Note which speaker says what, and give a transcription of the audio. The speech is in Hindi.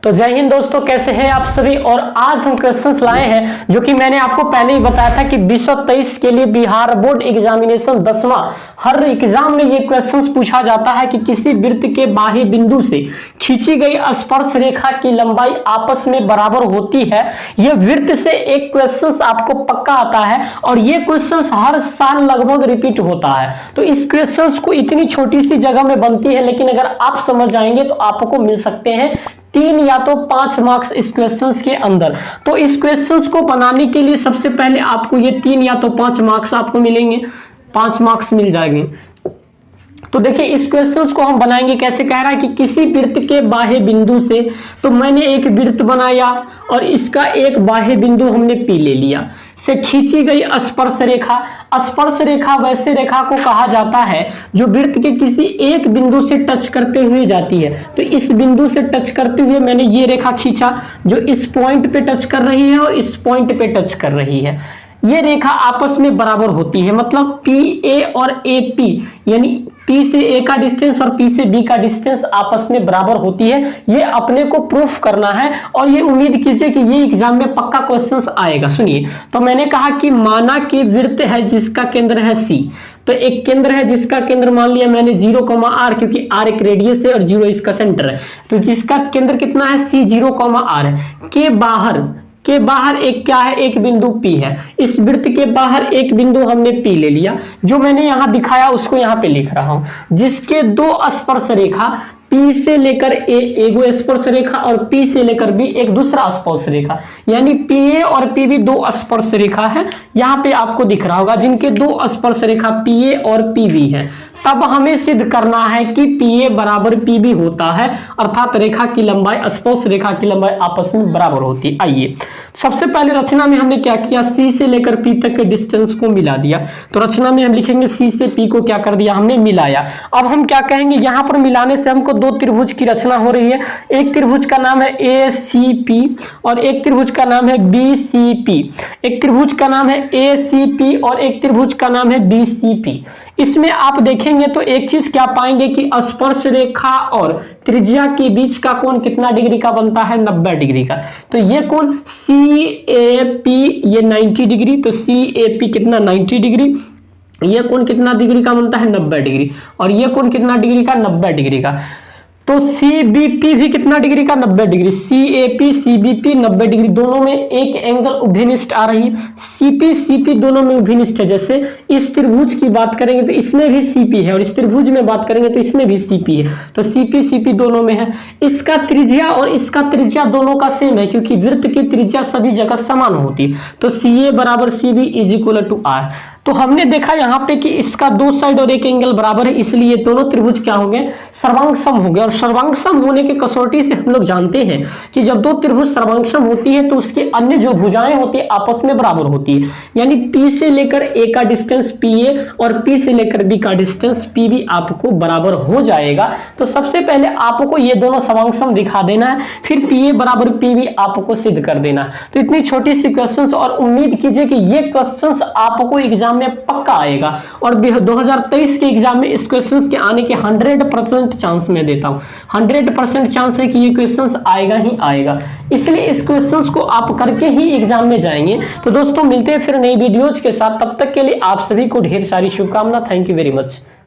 Speaker 1: तो जय हिंद दोस्तों, कैसे हैं आप सभी। और आज हम क्वेश्चंस लाए हैं जो कि मैंने आपको पहले ही बताया था कि 2023 के लिए बिहार बोर्ड एग्जामिनेशन 10वां हर एग्जाम में ये क्वेश्चंस पूछा जाता है कि किसी वृत्त के बाह्य बिंदु से खींची गई स्पर्श रेखा की लंबाई आपस में बराबर होती है। ये वृत्त से एक क्वेश्चंस आपको पक्का आता है और ये क्वेश्चंस हर साल लगभग रिपीट होता है। तो इस क्वेश्चंस को इतनी छोटी सी जगह में बनती है, लेकिन अगर आप समझ जाएंगे तो आपको मिल सकते हैं 3 या तो 5 मार्क्स इस क्वेश्चंस के अंदर। तो इस क्वेश्चंस को बनाने के लिए सबसे पहले आपको ये 3 या तो 5 मार्क्स आपको मिलेंगे, 5 मार्क्स मिल जाएंगे। तो देखिए इस क्वेश्चंस को हम बनाएंगे कैसे। कह रहा है कि किसी वृत्त के बाह्य बिंदु से, तो मैंने एक वृत्त बनाया और इसका एक बाह्य बिंदु हमने P ले लिया, से खींची गई स्पर्श रेखा। स्पर्श रेखा वैसे रेखा को कहा जाता है जो वृत्त के किसी एक बिंदु से टच करते हुए जाती है। तो इस बिंदु से टच करते हुए मैंने ये रेखा खींचा जो इस पॉइंट पे टच कर रही है और इस पॉइंट पे टच कर रही है। ये रेखा आपस में बराबर होती है, मतलब PA और AP यानी P से A का डिस्टेंस और P से B का डिस्टेंस आपस में बराबर होती है। ये अपने को प्रूफ करना है और ये उम्मीद कीजिए कि ये एग्जाम में पक्का क्वेश्चंस आएगा। सुनिए, तो मैंने कहा कि माना कि वृत्त है जिसका केंद्र है C। तो एक केंद्र है जिसका केंद्र मान लिया मैंने 0,r, क्योंकि r एक रेडियस है और 0 इसका सेंटर है। तो जिसका केंद्र कितना है C 0,r है। के बाहर एक क्या है, एक बिंदु P है। इस वृत्त के बाहर एक बिंदु हमने P ले लिया, जो मैंने यहां दिखाया उसको यहां पे लिख रहा हूं, जिसके 2 स्पर्श रेखा P से लेकर A एगो स्पर्श रेखा और P से लेकर B एक दूसरा स्पर्श रेखा, यानी PA और PB 2 स्पर्श रेखा है। यहां पे आपको दिख रहा होगा जिनके 2 स्पर्श रेखा PA और PB है। तब हमें सिद्ध करना है कि PA बराबर PB होता है, अर्थात रेखा की लंबाई, स्पर्श रेखा की लंबाई आपस में बराबर होती है। आइए सबसे पहले रचना में हमने क्या किया, C से लेकर P तक के डिस्टेंस को मिला दिया। तो रचना में हम लिखेंगे C से P को क्या कर दिया, हमने मिलाया। अब हम क्या कहेंगे, यहां पर मिलाने से हमको 2 त्रिभुज की रचना हो रही है। एक त्रिभुज का नाम है ACP और एक त्रिभुज का नाम है BCP। एक त्रिभुज का नाम है ACP और एक त्रिभुज का नाम है BCP। इसमें आप देखेंगे तो एक चीज क्या पाएंगे कि स्पर्श रेखा और त्रिज्या के बीच का कोण कितना डिग्री का बनता है, 90 डिग्री का। तो ये कोण CAP ये 90 डिग्री, तो CAP कितना 90 डिग्री। ये कोण कितना डिग्री का बनता है, 90 डिग्री। और ये कोण कितना डिग्री का, 90 डिग्री का। तो CBP भी कितना डिग्री का, 90 डिग्री। CAP CBP 90 डिग्री, दोनों में एक एंगल उभयनिष्ठ आ रही है। CP CP दोनों में उभयनिष्ठ है। जैसे इस त्रिभुज की बात करेंगे तो इसमें भी CP है और इस त्रिभुज में बात करेंगे तो इसमें भी CP है। तो CP CP दोनों में है। इसका त्रिज्या और इसका त्रिज्या दोनों का सेम है, क्योंकि वृत्त की त्रिज्या सभी जगह समान होती है। तो CA बराबर CB is equal to R। तो हमने देखा यहाँ पे कि इसका 2 साइड और एक एंगल बराबर है, इसलिए दोनों त्रिभुज क्या हो गए, सर्वांगसम हो गए। और सर्वांगसम होने के कसौटी से हम लोग जानते हैं कि जब 2 त्रिभुज सर्वांगसम होती है तो उसके अन्य जो भुजाएं होती है आपस में बराबर होती है। यानी P से लेकर A का डिस्टेंस PA और P से लेकर B का डिस्टेंस PB आपको बराबर हो जाएगा। तो सबसे पहले आपको ये दोनों सर्वांगसम दिखा देना है, फिर PA बराबर PB आपको सिद्ध कर देना है। तो इतनी छोटी सी क्वेश्चंस, और उम्मीद कीजिए कि ये क्वेश्चंस आपको एग्जाम में पक्का आएगा। और 2023 के एग्जाम में इस क्वेश्चंस के आने के 100% चांस मैं देता हूं। 100% चांस है कि ये क्वेश्चंस आएगा ही आएगा, इसलिए इस क्वेश्चंस को आप करके ही एग्जाम में जाएंगे। तो दोस्तों मिलते हैं फिर नई वीडियोज के साथ, तब तक के लिए आप सभी को ढेर सारी शुभकामना। Thank you very much.